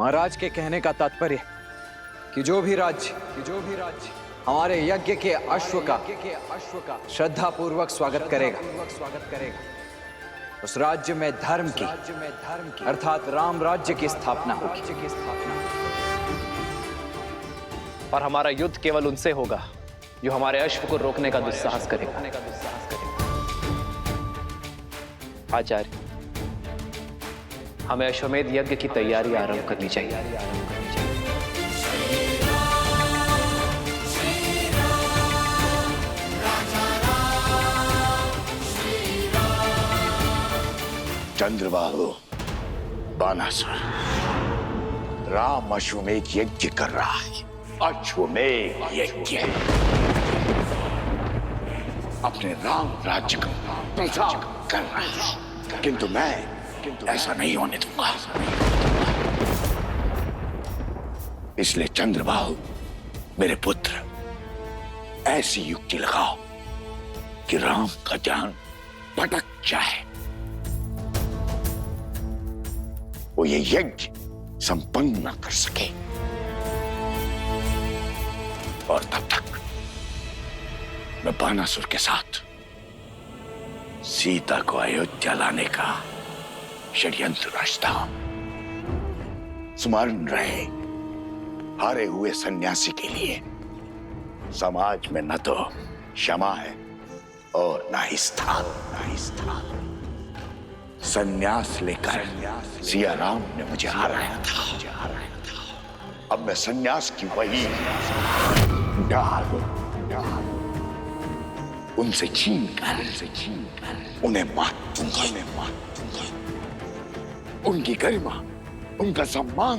महाराज के कहने का तात्पर्य कि जो भी राज्य हमारे यज्ञ के अश्व का श्रद्धा पूर्वक स्वागत करेगा, उस राज्य में धर्म की अर्थात राम राज्य की स्थापना होगी। और हमारा युद्ध केवल उनसे होगा जो हमारे अश्व को रोकने का दुस्साहस करेगा। आचार्य, हमें अश्वमेध यज्ञ की तैयारी आरंभ करनी चाहिए। चंद्रबाहु, बानासुर, राम अश्वमेध यज्ञ कर रहा है। अश्वमेध यज्ञ अपने राम राज्य का प्रचार कर रहा है, किंतु मैं ऐसा नहीं होने दूंगा। इसलिए चंद्रबाहु, मेरे पुत्र, ऐसी युक्ति लगाओ कि राम का ध्यान भटक जाए, वो ये यज्ञ संपन्न न कर सके, और तब तक मैं बानासुर के साथ सीता को अयोध्या लाने का षड्यंत्र रचता हूं। स्मरण रहे, हारे हुए सन्यासी के लिए समाज में न तो क्षमा है और न ही स्थान। सन्यास लेकर सिया राम ने मुझे हराया था, अब मैं सन्यास की वही डाल उनसे छीन कर उन्हें मार दूंगा। उनकी गरिमा, उनका सम्मान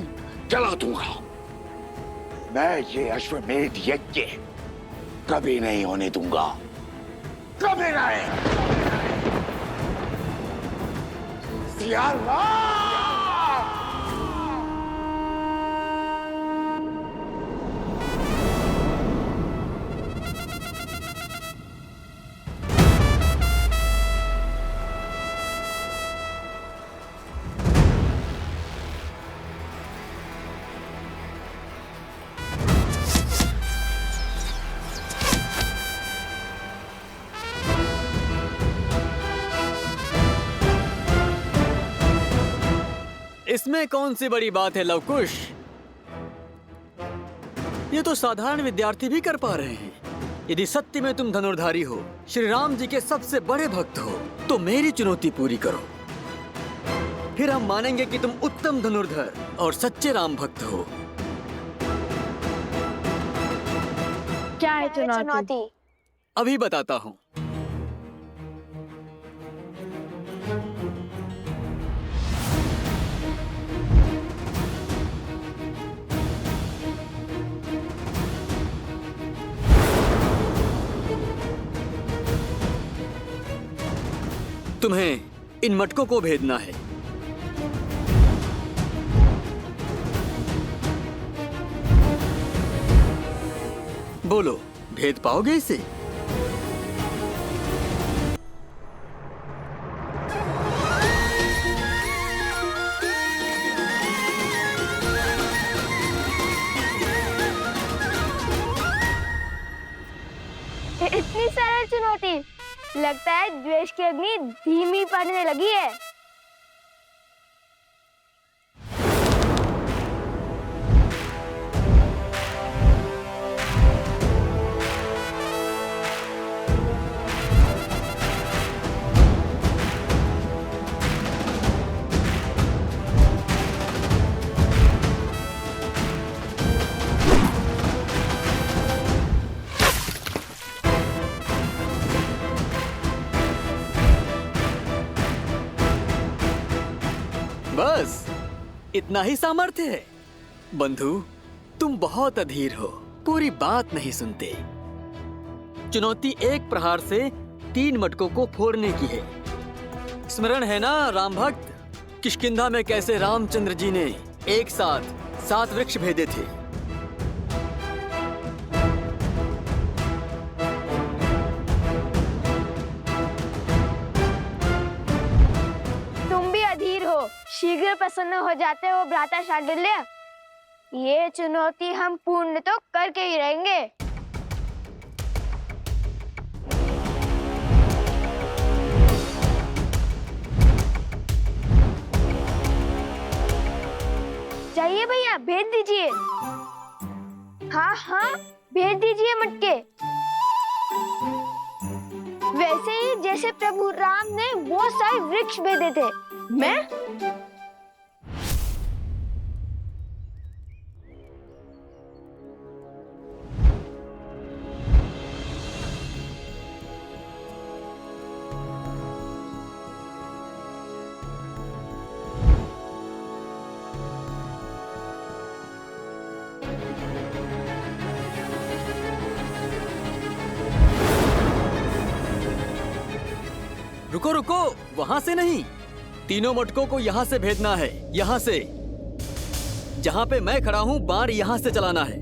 जला दूंगा। मैं ये अश्वमेध यज्ञ कभी नहीं होने दूंगा, कभी नहीं। सिया राम! इसमें कौन सी बड़ी बात है लवकुश? ये तो साधारण विद्यार्थी भी कर पा रहे हैं। यदि सत्य में तुम धनुर्धारी हो, श्री राम जी के सबसे बड़े भक्त हो, तो मेरी चुनौती पूरी करो। फिर हम मानेंगे कि तुम उत्तम धनुर्धर और सच्चे राम भक्त हो। क्या है चुनौती? अभी बताता हूँ। तुम्हें इन मटकों को भेदना है। बोलो, भेद पाओगे इसे? इतनी सरल चुनौती, लगता है द्वेष की अग्नि धीमी पड़ने लगी है। बस इतना ही सामर्थ्य है? बंधु, तुम बहुत अधीर हो, पूरी बात नहीं सुनते। चुनौती एक प्रहार से 3 मटकों को फोड़ने की है। स्मरण है ना राम भक्त, किष्किंधा में कैसे रामचंद्र जी ने एक साथ 7 वृक्ष भेदे थे। तुम भी अधीर हो, शीघ्र शीघ्र प्रसन्न हो जाते हो भ्राता शांडिल्य। ये चुनौती हम पूर्ण तो करके ही रहेंगे। चाहिए भैया, भेज दीजिए। हाँ हाँ, भेज दीजिए मटके। वैसे ही जैसे प्रभु राम ने बहुत सारे वृक्ष भेजे थे। मैं रुको रुको, वहां से नहीं, तीनों मटकों को यहाँ से भेजना है। यहाँ से, जहाँ पे मैं खड़ा हूँ, बाण यहाँ से चलाना है।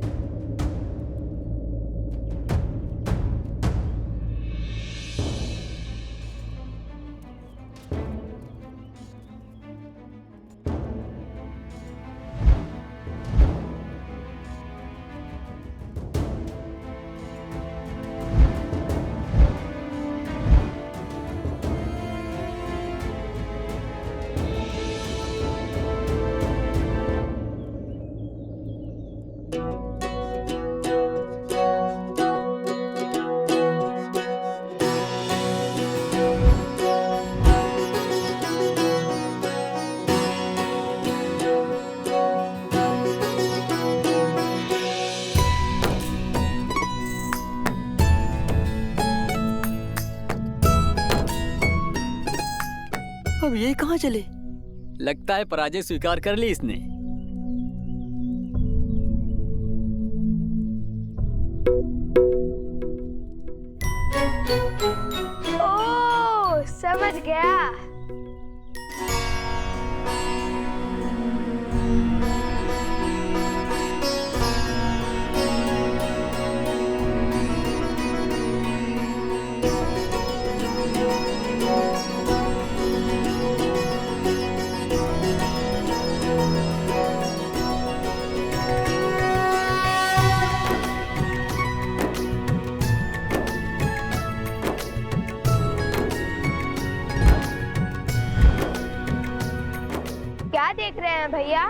अब ये कहाँ चले? लगता है पराजय स्वीकार कर ली इसने। ओह, समझ गया। क्या देख रहे हैं भैया?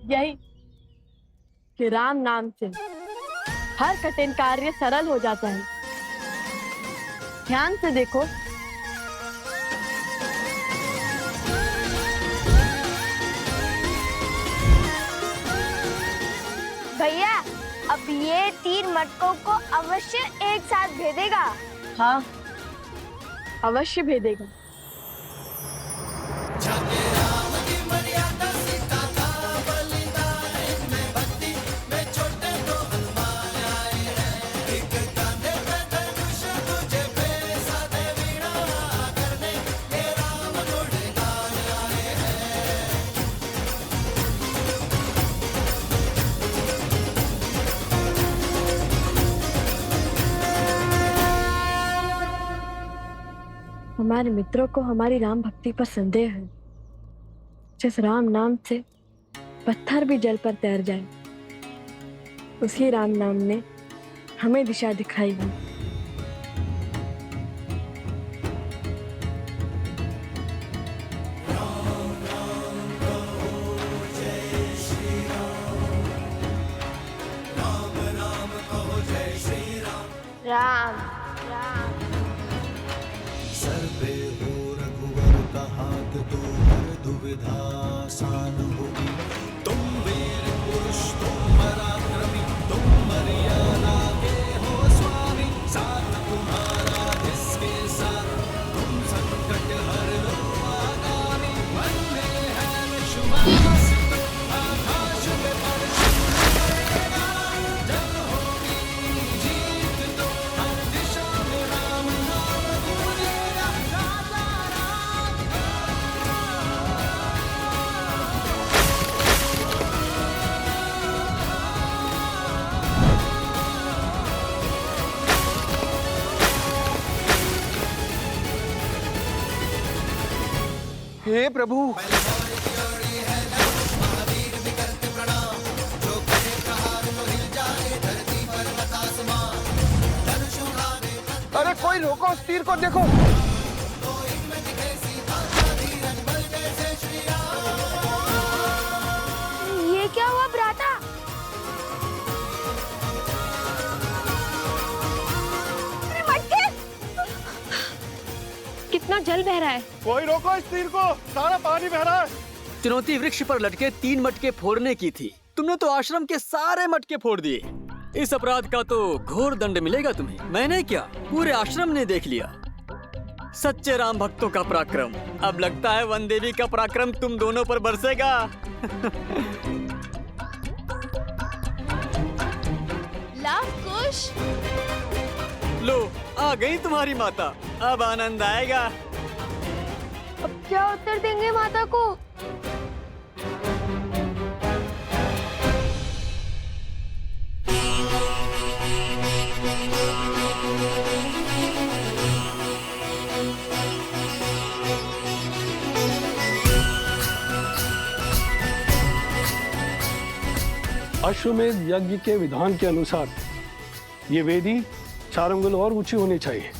यही कि राम नाम से हर कठिन कार्य सरल हो जाता है। ध्यान से देखो। भैया, अब ये 3 मटकों को अवश्य एक साथ भेदेगा। हाँ, अवश्य भेदेगा। हमारे मित्रों को हमारी राम भक्ति पर संदेह है। जिस राम नाम से पत्थर भी जल पर तैर जाए, उसी राम नाम ने हमें दिशा दिखाई है। राम सर पे हो रघुवर का हाथ तो हर दुविधा आसान होगी। तुम वीर पुरुष, तुम पराक्रमी, तुम मर्यादा के हो स्वामी। साथ तुम्हारा जिसके साथ, तुम संकट हर लो आगामी। मन में है विश्वास, आकाश में पड़ेगा। जब होगी जीत तो हर दिशा में राम नाम गूंजेगा। राजा राम हे प्रभु। अरे कोई रोको, उस तीर को देखो। ये क्या हुआ भ्राता? अरे मटके! कितना जल बह रहा है। कोई रोको इस तीर को, सारा पानी बह रहा है। चुनौती वृक्ष पर लटके 3 मटके फोड़ने की थी। तुमने तो आश्रम के सारे मटके फोड़ दिए। इस अपराध का तो घोर दंड मिलेगा तुम्हें। मैंने क्या, पूरे आश्रम ने देख लिया। सच्चे राम भक्तों का पराक्रम। अब लगता है वन देवी का पराक्रम तुम दोनों पर बरसेगा। लव कुश। लो, आ गई तुम्हारी माता। अब आनंद आएगा। अब क्या उत्तर देंगे माता को? अश्वमेध यज्ञ के विधान के अनुसार ये वेदी 4 अंगुल और ऊंची होनी चाहिए।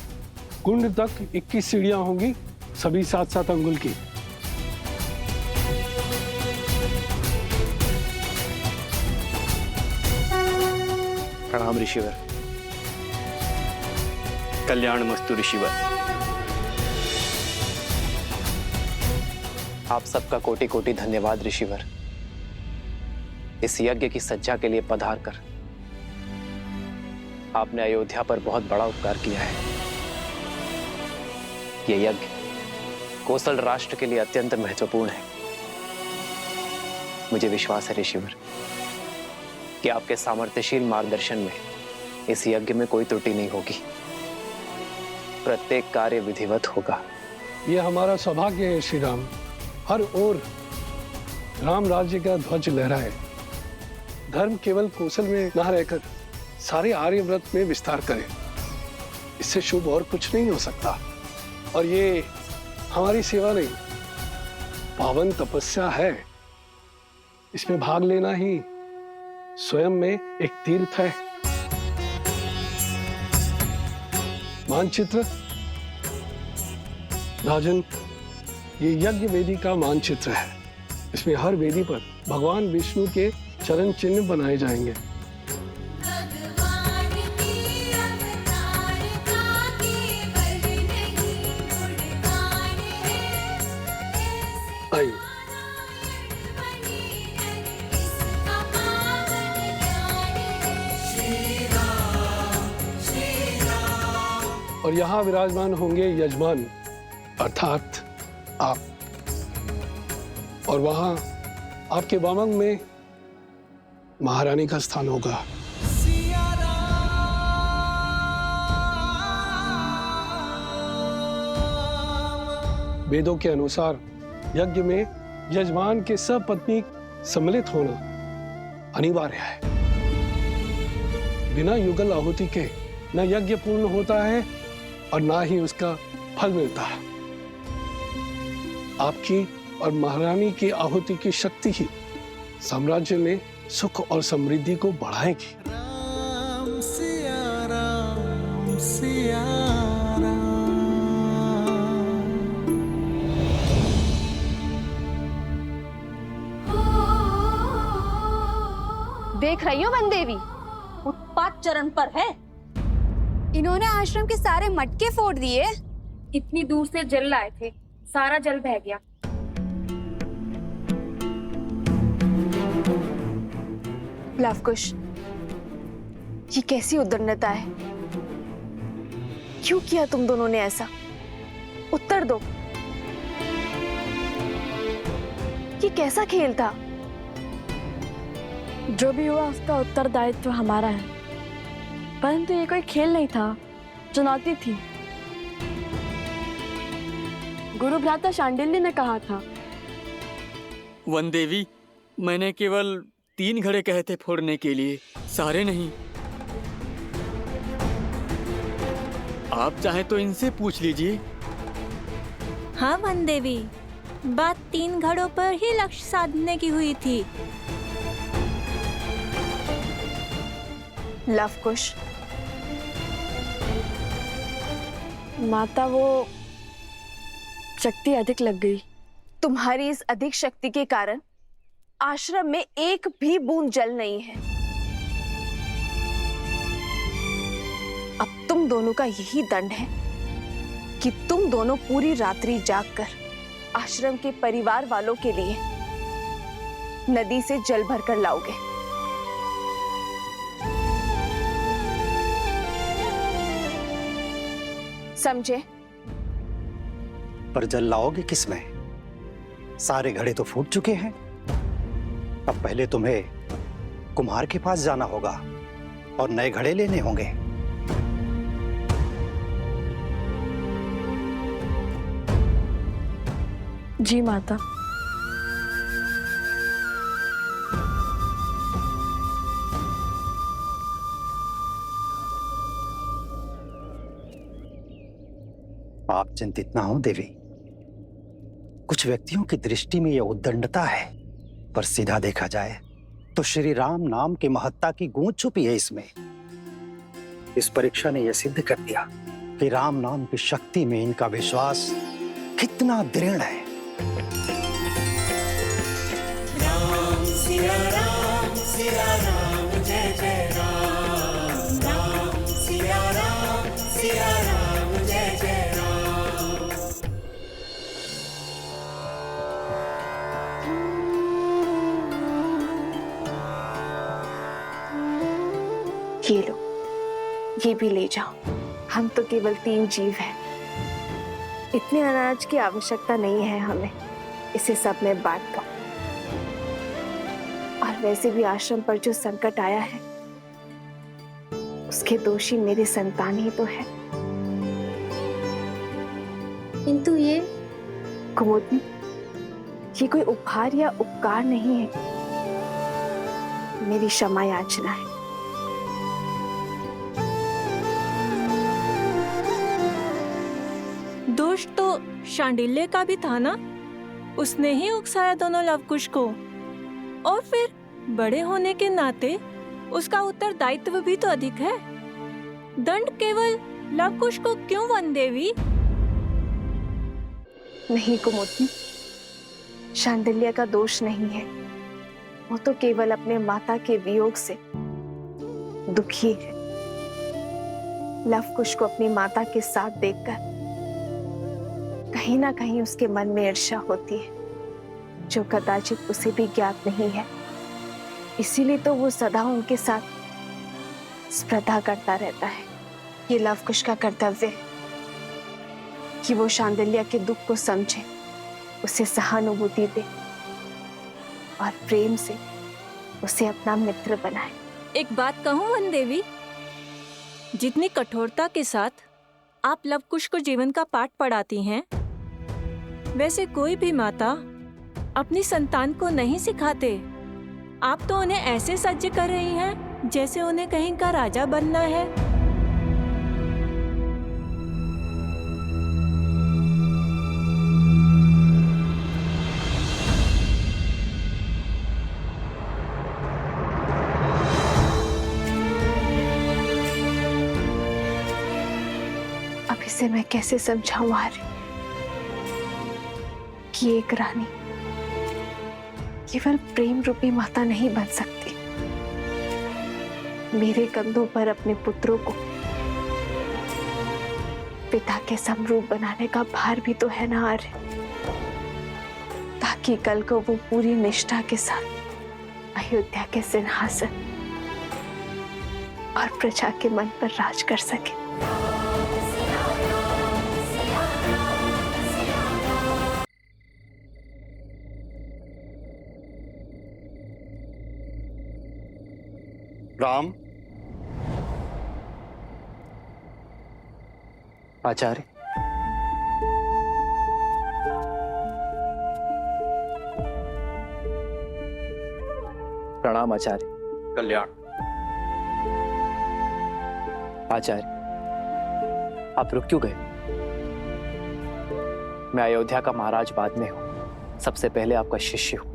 कुंड तक 21 सीढ़ियां होंगी, सभी 7-7 अंगुल की। प्रणाम ऋषिवर। कल्याण मस्तु ऋषिवर। आप सबका कोटि कोटि धन्यवाद ऋषिवर। इस यज्ञ की सज्जा के लिए पधार कर आपने अयोध्या पर बहुत बड़ा उपकार किया है। यह यज्ञ कोसल राष्ट्र के लिए अत्यंत महत्वपूर्ण है। मुझे विश्वास है ऋषिवर कि आपके सामर्थ्यशील मार्गदर्शन में इस यज्ञ में कोई त्रुटि नहीं होगी। प्रत्येक कार्य विधिवत होगा। ये हमारा सौभाग्य है श्री राम। हर ओर राम राज्य का ध्वज लहराए। धर्म केवल कौशल में न रहकर सारे आर्यव्रत में विस्तार करे। इससे शुभ और कुछ नहीं हो सकता। और ये हमारी सेवा नहीं, पावन तपस्या है। इसमें भाग लेना ही स्वयं में एक तीर्थ है। मानचित्र राजन, ये यज्ञ वेदी का मानचित्र है। इसमें हर वेदी पर भगवान विष्णु के चरण चिन्ह बनाए जाएंगे। आइए। और यहाँ विराजमान होंगे यजमान अर्थात आप, और वहां आपके वामंग में महारानी का स्थान होगा। वेदों के अनुसार यज्ञ में यजमान के सपत्नी सम्मिलित होना अनिवार्य है। बिना युगल आहुति के न यज्ञ पूर्ण होता है और ना ही उसका फल मिलता है। आपकी और महारानी की आहुति की शक्ति ही साम्राज्य में सुख और समृद्धि को बढ़ाएगी। राम सिया राम सिया राम। देख रही हो वन देवी, उत्पात चरण पर है। इन्होंने आश्रम के सारे मटके फोड़ दिए। इतनी दूर से जल लाए थे, सारा जल बह गया। लवकुश, ये कैसी उद्दंडता है? क्यों किया तुम दोनों ने ऐसा? उत्तर दो। ये कैसा खेल था? जो भी हुआ उसका उत्तरदायित्व हमारा है, परंतु ये कोई खेल नहीं था, चुनौती थी। गुरु भ्राता शांडिल्य ने कहा था। वन देवी, मैंने केवल 3 घड़े कहे थे फोड़ने के लिए, सारे नहीं। आप चाहे तो इनसे पूछ लीजिए। हाँ वन देवी, बात 3 घड़ों पर ही लक्ष्य साधने की हुई थी। लवकुश, माता वो शक्ति अधिक लग गई। तुम्हारी इस अधिक शक्ति के कारण आश्रम में एक भी बूंद जल नहीं है। अब तुम दोनों का यही दंड है कि तुम दोनों पूरी रात्रि जागकर आश्रम के परिवार वालों के लिए नदी से जल भरकर लाओगे। समझे? पर जल लाओगे किसमें? सारे घड़े तो फूट चुके हैं। अब पहले तुम्हें कुम्हार के पास जाना होगा और नए घड़े लेने होंगे। जी माता। आप चिंतित ना हो देवी। कुछ व्यक्तियों की दृष्टि में यह उद्दंडता है, पर सीधा देखा जाए तो श्री राम नाम की महत्ता की गूंज छुपी है इसमें। इस परीक्षा ने यह सिद्ध कर दिया कि राम नाम की शक्ति में इनका विश्वास कितना दृढ़ है। राम सिया राम जय जय राम। राम सिया राम जय जय राम। ये लो, ये भी ले जाओ। हम तो केवल 3 जीव हैं। इतने अनाज की आवश्यकता नहीं है हमें, इसे सब में बांट दो। और वैसे भी आश्रम पर जो संकट आया है उसके दोषी मेरी संतान ही तो है। किंतु ये कुमुदनी, ये कोई उपहार या उपकार नहीं है, मेरी क्षमा याचना है। दोष तो शांडिल्य का भी था ना, उसने ही उकसाया दोनों लवकुश को, और फिर बड़े होने के नाते उसका उत्तरदायित्व भी तो अधिक है। दंड केवल लवकुश को क्यों वन देवी? नहीं कुमुदनी, शांडिल्य का दोष नहीं है। वो तो केवल अपने माता के वियोग से दुखी है। लवकुश को अपनी माता के साथ देखकर कहीं ना कहीं उसके मन में ईर्ष्या होती है, जो कदाचित उसे भी ज्ञात नहीं है। इसीलिए तो वो सदा उनके साथ स्पर्धा करता रहता है। ये लवकुश का कर्तव्य है कि वो शांडिल्य के दुख को समझे, उसे सहानुभूति दे और प्रेम से उसे अपना मित्र बनाए। एक बात कहूं वन देवी, जितनी कठोरता के साथ आप लवकुश को जीवन का पाठ पढ़ाती हैं, वैसे कोई भी माता अपनी संतान को नहीं सिखाते। आप तो उन्हें ऐसे सज्ज कर रही हैं जैसे उन्हें कहीं का राजा बनना है। अब इसे मैं कैसे समझाऊं आर्य कि एक रानी केवल प्रेम रूपी माता नहीं बन सकती। मेरे कंधों पर अपने पुत्रों को पिता के समरूप बनाने का भार भी तो है ना आर्य, ताकि कल को वो पूरी निष्ठा के साथ अयोध्या के सिंहासन और प्रजा के मन पर राज कर सके। राम। आचार्य, प्रणाम आचार्य। कल्याण। आचार्य, आप रुक क्यों गए? मैं अयोध्या का महाराज बाद में हूं। सबसे पहले आपका शिष्य हूं।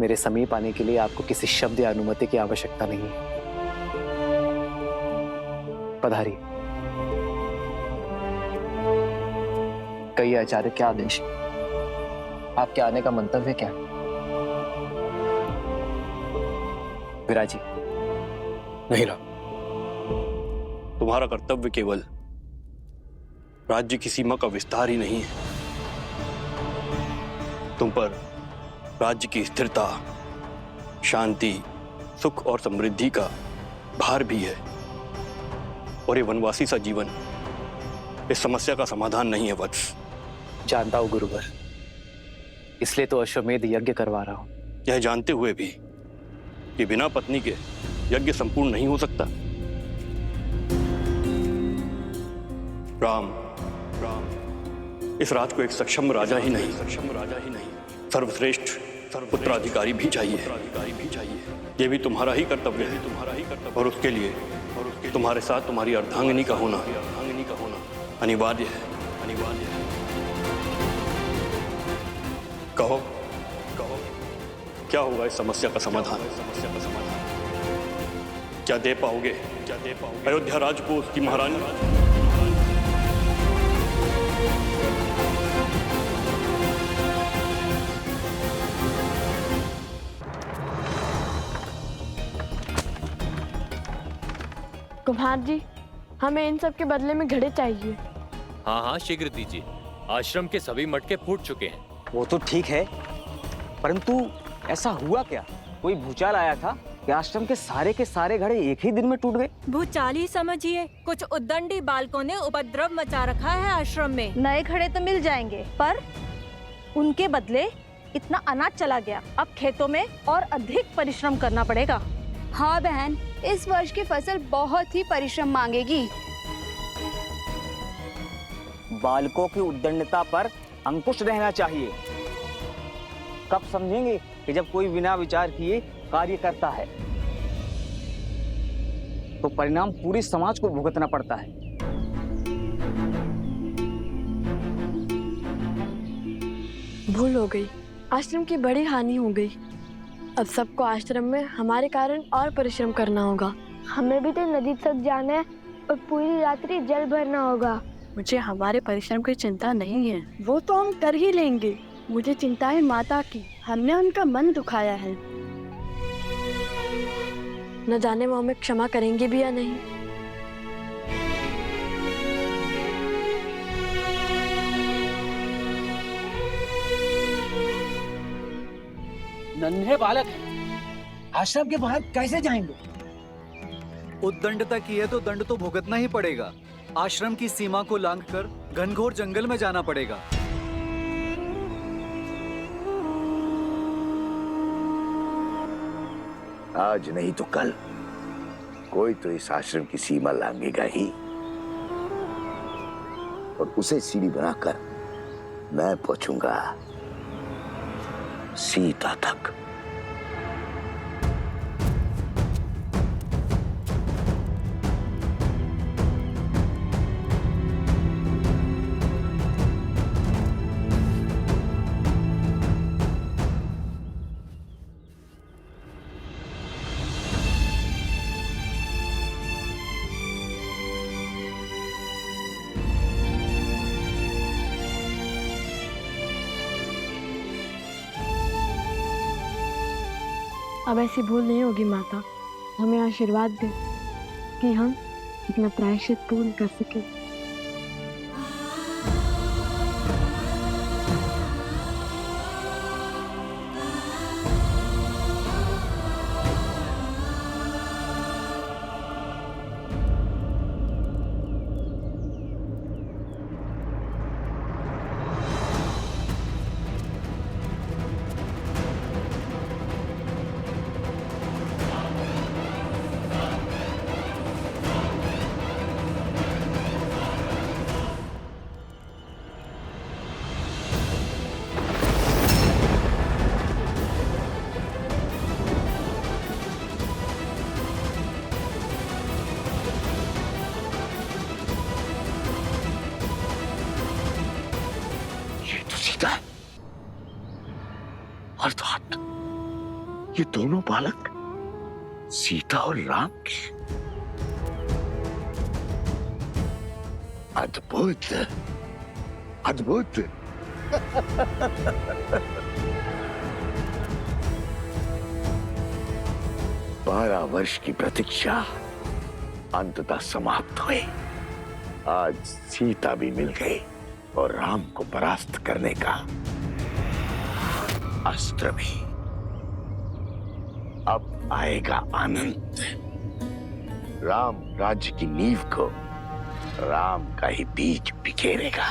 मेरे समीप आने के लिए आपको किसी शब्द या अनुमति की आवश्यकता नहीं है। पधारिए। कई आचार्य, क्या आदेश? आपके आने का मंतव्य क्या है? विराजी। नहीं राम, तुम्हारा कर्तव्य केवल राज्य की सीमा का विस्तार ही नहीं है, तुम पर राज्य की स्थिरता, शांति, सुख और समृद्धि का भार भी है। और ये वनवासी सा जीवन इस समस्या का समाधान नहीं है वत्स। जानता हूं गुरुवर, इसलिए तो अश्वमेध यज्ञ करवा रहा हूं। यह जानते हुए भी कि बिना पत्नी के यज्ञ संपूर्ण नहीं हो सकता। राम, इस राज को एक सक्षम राजा ही नहीं, सर्वश्रेष्ठ पुत्राधिकारी भी चाहिए। ये भी तुम्हारा ही कर्तव्य है। और उसके लिए तुम्हारे साथ तुम्हारी अर्धांगिनी का होना अनिवार्य है। कहो, क्या होगा इस समस्या का समाधान? क्या दे पाओगे अयोध्या राज को उसकी महारानी? कुम्हार जी, हमें इन सब के बदले में घड़े चाहिए। हाँ हाँ, शीघ्र दीजिए। आश्रम के सभी मटके फूट चुके हैं। वो तो ठीक है, परंतु ऐसा हुआ क्या? कोई भूचाल आया था कि आश्रम के सारे घड़े एक ही दिन में टूट गए? भूचाल ही समझिए। कुछ उद्दंडी बालकों ने उपद्रव मचा रखा है आश्रम में। नए घड़े तो मिल जाएंगे, पर उनके बदले इतना अनाज चला गया। अब खेतों में और अधिक परिश्रम करना पड़ेगा। हाँ बहन, इस वर्ष की फसल बहुत ही परिश्रम मांगेगी। बालकों की उद्दंडता पर अंकुश रहना चाहिए। कब समझेंगे कि जब कोई बिना विचार किए कार्य करता है तो परिणाम पूरे समाज को भुगतना पड़ता है। भूल हो गई, आश्रम की बड़ी हानि हो गई। अब सबको आश्रम में हमारे कारण और परिश्रम करना होगा। हमें भी तो नदी तक जाना है और पूरी रात्रि जल भरना होगा। मुझे हमारे परिश्रम की चिंता नहीं है, वो तो हम कर ही लेंगे। मुझे चिंता है माता की, हमने उनका मन दुखाया है। न जाने वो हमें क्षमा करेंगे भी या नहीं। नन्हे बालक हैं, आश्रम के बाहर कैसे जाएंगे? उद्दंडता की है तो दंड तो भुगतना ही पड़ेगा। आश्रम की सीमा को लांघकर घनघोर जंगल में जाना पड़ेगा। आज नहीं तो कल कोई तो इस आश्रम की सीमा लांघेगा ही, और उसे सीढ़ी बनाकर मैं पहुंचूंगा सीता तक। अब ऐसी भूल नहीं होगी माता। हमें आशीर्वाद दे कि हम अपना प्रायश्चित पूर्ण कर सके। अर्थात ये दोनों बालक सीता और राम के। अद्भुत, अद्भुत। 12 वर्ष की प्रतीक्षा अंततः समाप्त हुई। आज सीता भी मिल गई और राम को परास्त करने का अस्त्र भी। अब आएगा आनंद। राम राज्य की नींव को राम का ही बीज बिखेरेगा।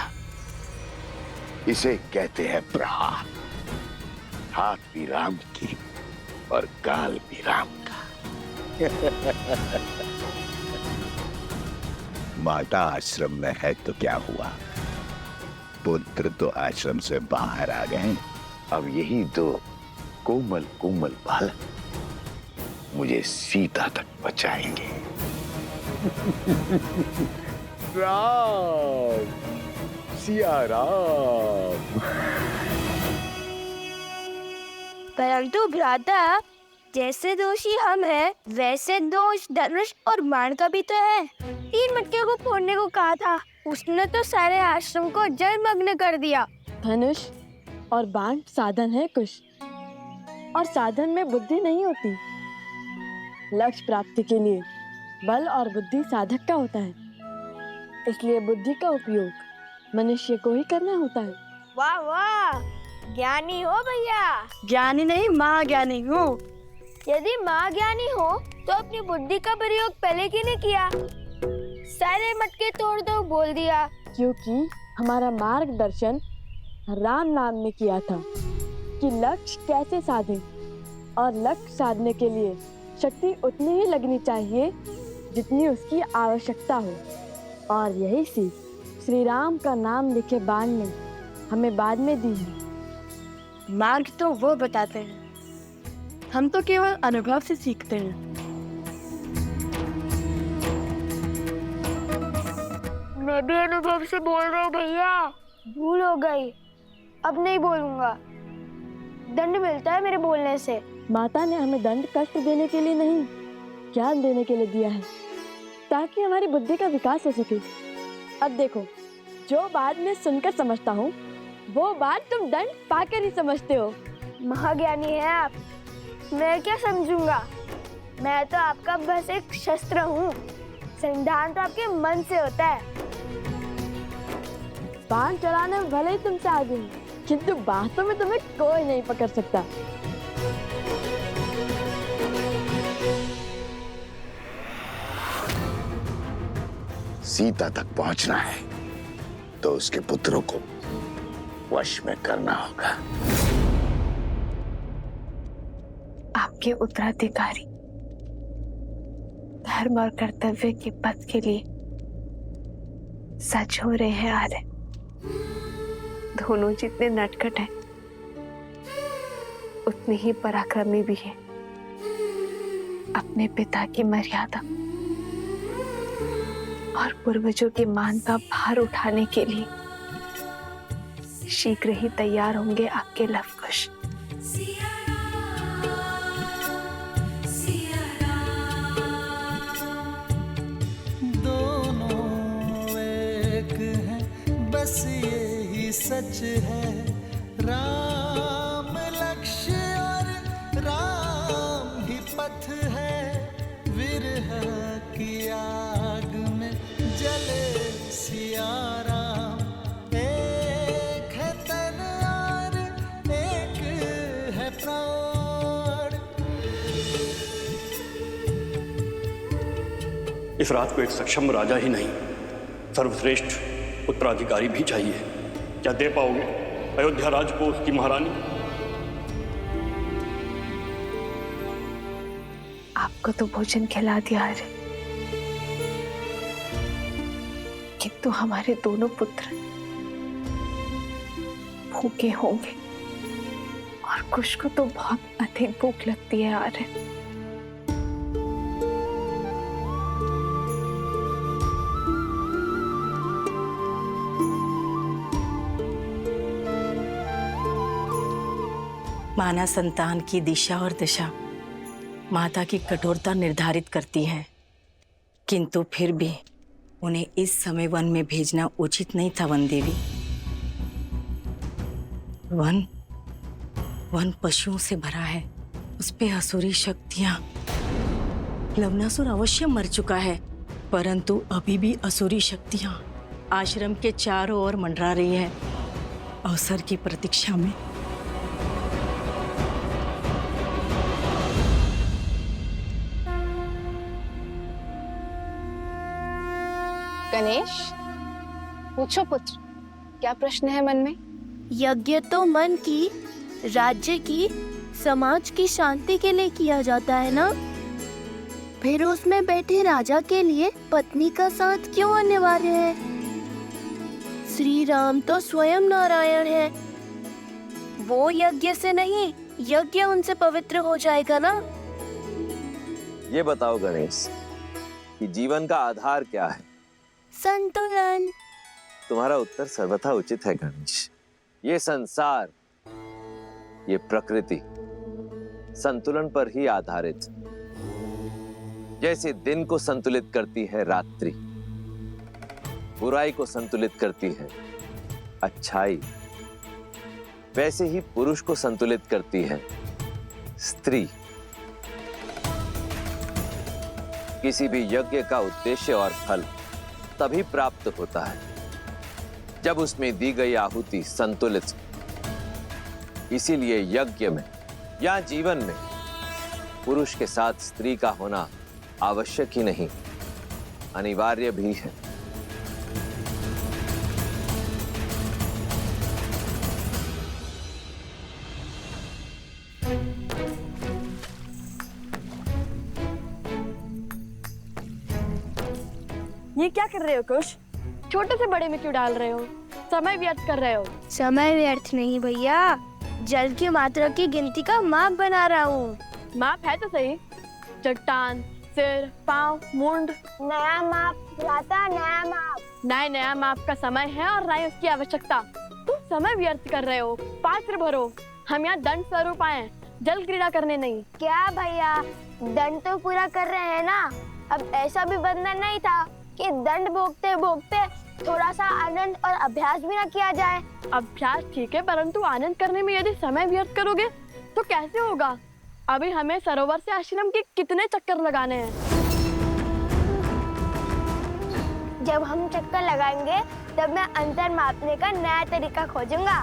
इसे कहते हैं प्रहार। हाथ भी राम की और गाल भी राम का। माता आश्रम में है तो क्या हुआ, पुत्र तो आश्रम से बाहर आ गए। अब यही दो कोमल कोमल बालक मुझे सीता तक बचाएंगे। राम, सिया राम। परंतु भ्राता, जैसे दोषी हम हैं, वैसे दोष धनुष और बाण का भी तो है। 3 मटके को फोड़ने को कहा था, उसने तो सारे आश्रम को जलमग्न कर दिया। धनुष और बाण साधन है कुश, और साधन में बुद्धि नहीं होती। लक्ष्य प्राप्ति के लिए बल और बुद्धि साधक का होता है, इसलिए बुद्धि का उपयोग मनुष्य को ही करना होता है। वाह वाह, ज्ञानी हो भैया। ज्ञानी नहीं, महाज्ञानी हूँ। यदि महाज्ञानी हो तो अपनी बुद्धि का प्रयोग पहले क्यों नहीं किया? सारे मटके तोड़ दो बोल दिया। क्योंकि हमारा मार्गदर्शन राम नाम ने किया था कि लक्ष्य कैसे साधें, और लक्ष्य साधने के लिए शक्ति उतनी ही लगनी चाहिए जितनी उसकी आवश्यकता हो। और यही सीख श्री राम का नाम लिखे बाण ने हमें बाद में दी है। मार्ग तो वो बताते हैं, हम तो केवल अनुभव से सीखते हैं। मैं भी अनुभव से बोल रहा हूँ भैया। भूल हो गई, अब नहीं बोलूंगा। दंड मिलता है मेरे बोलने से। माता ने हमें दंड कष्ट देने के लिए नहीं, ज्ञान देने के लिए दिया है, ताकि हमारी बुद्धि का विकास हो सके। अब देखो, जो बात मैं सुनकर समझता हूँ, वो बात तुम दंड पाकर ही समझते हो। महाज्ञानी है आप, मैं क्या समझूंगा? मैं तो आपका बस एक शस्त्र हूँ। संधान तो आपके मन से होता है। बाण चलाने में भले ही तुमसे आगे हूँ, किंतु बातों में तुम्हें कोई नहीं पकड़ सकता। सीता तक पहुंचना है तो उसके पुत्रों को वश में करना होगा। आपके उत्तराधिकारी धर्म और कर्तव्य के पथ के लिए सच हो रहे हैं आर्य। दोनों जितने नटखट हैं, उतने ही पराक्रमी भी हैं। अपने पिता की मर्यादा और पूर्वजों के मान का भार उठाने के लिए शीघ्र ही तैयार होंगे आपके लवकुश। दोनों एक हैं, बस यही सच है। राम लक्ष्य और राम ही पथ है। विरह की आग में जले सिया राम। एक है तन और एक है प्राण। इस रात को एक सक्षम राजा ही नहीं, सर्वश्रेष्ठ उत्तराधिकारी भी चाहिए। क्या दे पाओगे अयोध्या राज को उसकी महारानी? आपको तो भोजन खिला दिया है, किंतु हमारे दोनों पुत्र भूखे होंगे, और कुश को तो बहुत अधिक भूख लगती है आर्य। माना संतान की दिशा और दशा माता की कठोरता निर्धारित करती है, किंतु फिर भी उन्हें इस समय वन में भेजना उचित नहीं था वन देवी। वन पशुओं से भरा है, उस पे असुरी शक्तियां। लवनासुर अवश्य मर चुका है, परंतु अभी भी असुरी शक्तियां आश्रम के चारों ओर मंडरा रही है, अवसर की प्रतीक्षा में। गणेश, पूछो पुत्र, क्या प्रश्न है मन में? यज्ञ तो मन की, राज्य की, समाज की शांति के लिए किया जाता है ना? फिर उसमें बैठे राजा के लिए पत्नी का साथ क्यों अनिवार्य है? श्री राम तो स्वयं नारायण है, वो यज्ञ से नहीं, यज्ञ उनसे पवित्र हो जाएगा ना? ये बताओ गणेश कि जीवन का आधार क्या है? संतुलन। तुम्हारा उत्तर सर्वथा उचित है गणेश। ये संसार, ये प्रकृति संतुलन पर ही आधारित। जैसे दिन को संतुलित करती है रात्रि, बुराई को संतुलित करती है अच्छाई, वैसे ही पुरुष को संतुलित करती है स्त्री। किसी भी यज्ञ का उद्देश्य और फल तभी प्राप्त होता है जब उसमें दी गई आहुति संतुलित। इसीलिए यज्ञ में या जीवन में पुरुष के साथ स्त्री का होना आवश्यक ही नहीं, अनिवार्य भी है। ये क्या कर रहे हो कुश? छोटे से बड़े में क्यों डाल रहे हो? समय व्यर्थ कर रहे हो। समय व्यर्थ नहीं भैया, जल की मात्रा की गिनती का माप बना रहा हूँ। माप है तो सही, चट्टान, सिर, पाँव, मुंड। नया माप लाता, नया माप। नया माप का समय है और ना ही उसकी आवश्यकता। तुम समय व्यर्थ कर रहे हो। पात्र भरो, हम यहाँ दंड स्वरूप आए, जल क्रीड़ा करने नहीं। क्या भैया, दंड तो पूरा कर रहे हैं ना? अब ऐसा भी बंधन नहीं था कि दंड भोगते भोगते थोड़ा सा आनंद और अभ्यास भी ना किया जाए। अभ्यास ठीक है, परंतु आनंद करने में यदि समय व्यर्थ करोगे तो कैसे होगा? अभी हमें सरोवर से आश्रम के कितने चक्कर लगाने हैं। जब हम चक्कर लगाएंगे तब मैं अंतर मापने का नया तरीका खोजूंगा।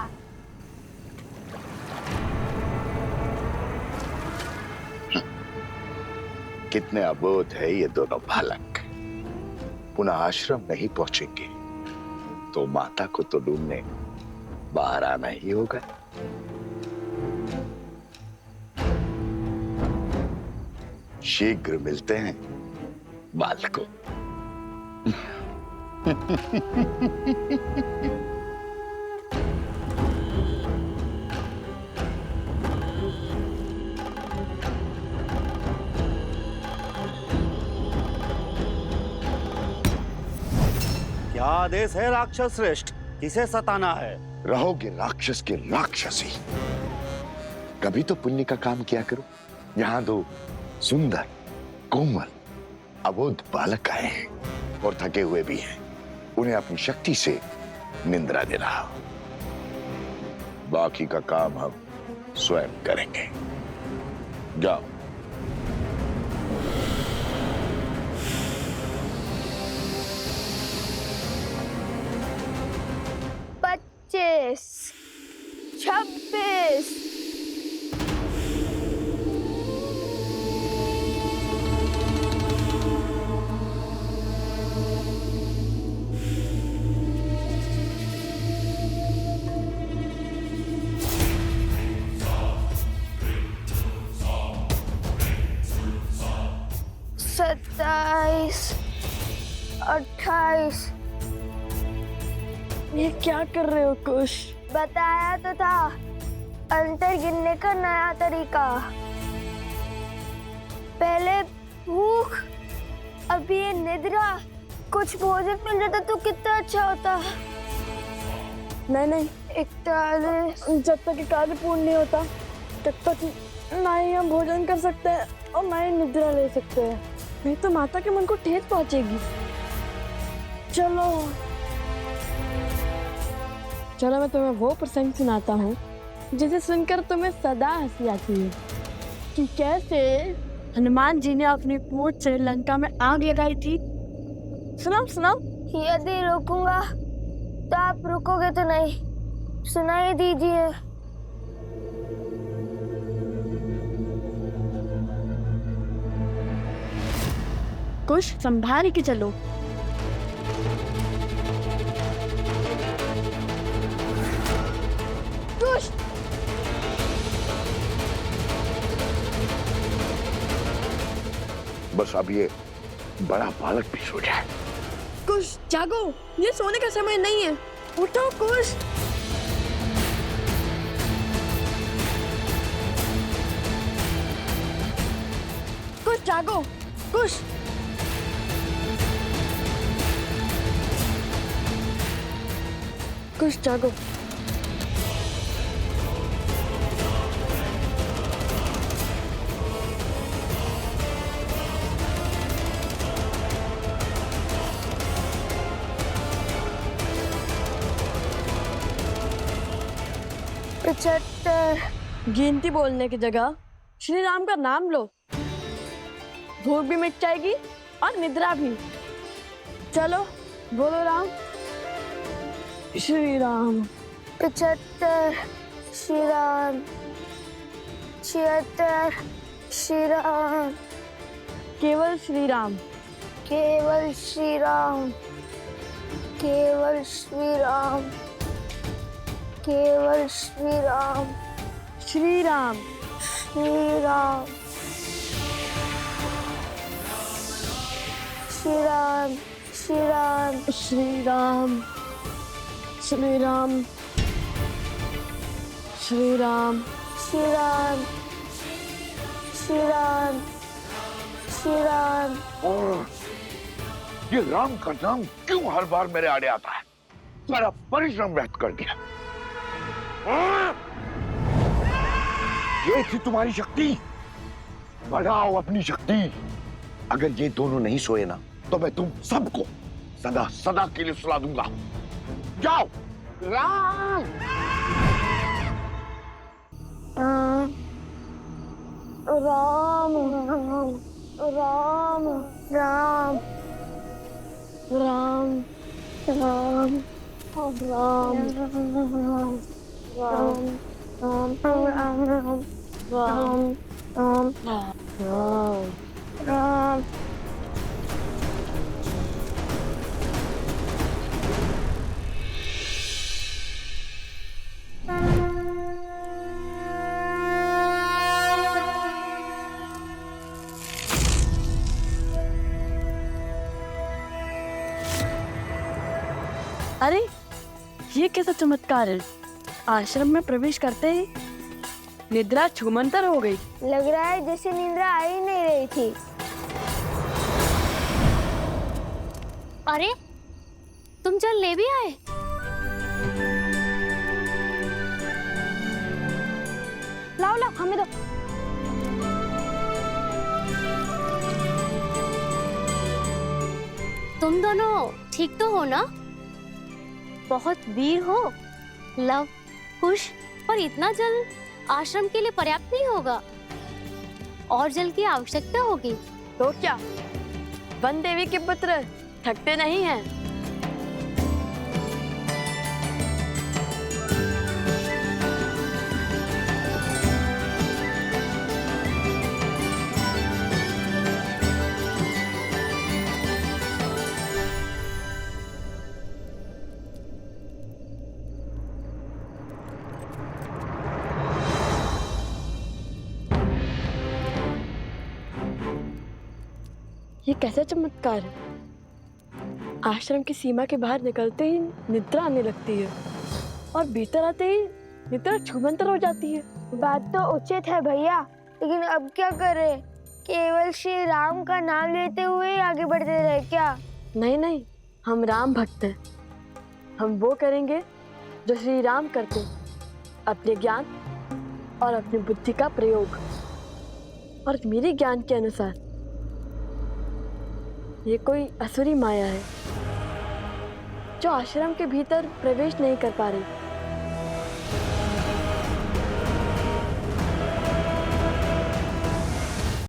कितने अबोध है ये दोनों बालक। पुनः आश्रम नहीं पहुंचेंगे तो माता को तो ढूंढने बाहर आना ही होगा। शीघ्र मिलते हैं बालकों। क्या आदेश है राक्षस श्रेष्ठ? किसे सताना है? रहोगे राक्षस के राक्षसी। कभी तो पुण्य का काम किया करो। यहाँ दो सुंदर कोमल अबोध बालक आए हैं और थके हुए भी हैं। उन्हें अपनी शक्ति से निंद्रा दे रहा हूं। बाकी का काम हम स्वयं करेंगे। जाओ। पच्चीस, 26, सत्ताईस, 28। ये क्या कर रहे हो कुश? बताया तो था, अंतर गिनने का नया तरीका। पहले भूख, अभी ये निद्रा। कुछ भोजन मिल जाता तो कितना अच्छा होता। नहीं, 41। जब तक कार्य पूर्ण नहीं होता तब तक ना ही हम भोजन कर सकते हैं और ना ही निद्रा ले सकते हैं। नहीं तो माता के मन को ठेस पहुंचेगी। चलो चलो, मैं तुम्हें वो प्रसंग सुनाता हूँ जिसे सुनकर तुम्हें सदा हंसी आती है कि कैसे हनुमान जी ने अपनी पूंछ से लंका में आग लगाई थी। सुनाओ सुनाओ। यदि रोकूंगा तो आप रुकोगे तो नहीं, सुनाई दीजिए। कुछ संभाल के चलो। कुछ बस अब ये बड़ा बालक भी सो जाए। कुछ जागो, ये सोने का समय नहीं है। उठो कुछ। कुछ जागो, कुछ। कुछ जागो। गिनती बोलने की जगह श्री राम का नाम लो, भूख भी मिट जाएगी और निद्रा भी। चलो बोलो राम। श्री राम। 75 श्री राम। 76 श्री राम। केवल श्री राम। केवल श्री राम। केवल श्री राम। केवल श्री राम। श्री राम। श्री राम। श्री राम। श्री राम। श्री राम। श्री राम। श्री राम। श्री राम। श्री राम। श्री राम। और ये राम का नाम क्यों हर बार मेरे आड़े आता है? सारा परिश्रम व्यर्थ कर दिया। ये थी तुम्हारी शक्ति, बढ़ाओ अपनी शक्ति। अगर ये दोनों नहीं सोए ना तो मैं तुम सबको सदा सदा के लिए सुला दूंगा। जाओ। राम। राम। राम। राम। राम। राम। राम। राम। अरे ये कैसा चमत्कार है? आश्रम में प्रवेश करते ही निद्रा छूमंतर हो गई। लग रहा है जैसे निद्रा आ ही नहीं रही थी। अरे तुम जल ले भी आए? लाओ लाओ, हमें दो। तुम दोनों ठीक तो हो ना? बहुत वीर हो। लव, कुश, पर इतना जल आश्रम के लिए पर्याप्त नहीं होगा, और जल की आवश्यकता होगी। तो क्या वन देवी के पुत्र थकते नहीं हैं? ये कैसा चमत्कार है? आश्रम की सीमा के बाहर निकलते ही निद्रा आने लगती है और भीतर आते ही निद्रा छूमंतर हो जाती है। बात तो उचित है भैया, लेकिन अब क्या करें? केवल श्री राम का नाम लेते हुए आगे बढ़ते रहे क्या? नहीं नहीं, हम राम भक्त हैं। हम वो करेंगे जो श्री राम करते, अपने ज्ञान और अपनी बुद्धि का प्रयोग। और मेरे ज्ञान के अनुसार ये कोई असुरी माया है जो आश्रम के भीतर प्रवेश नहीं कर पा रही।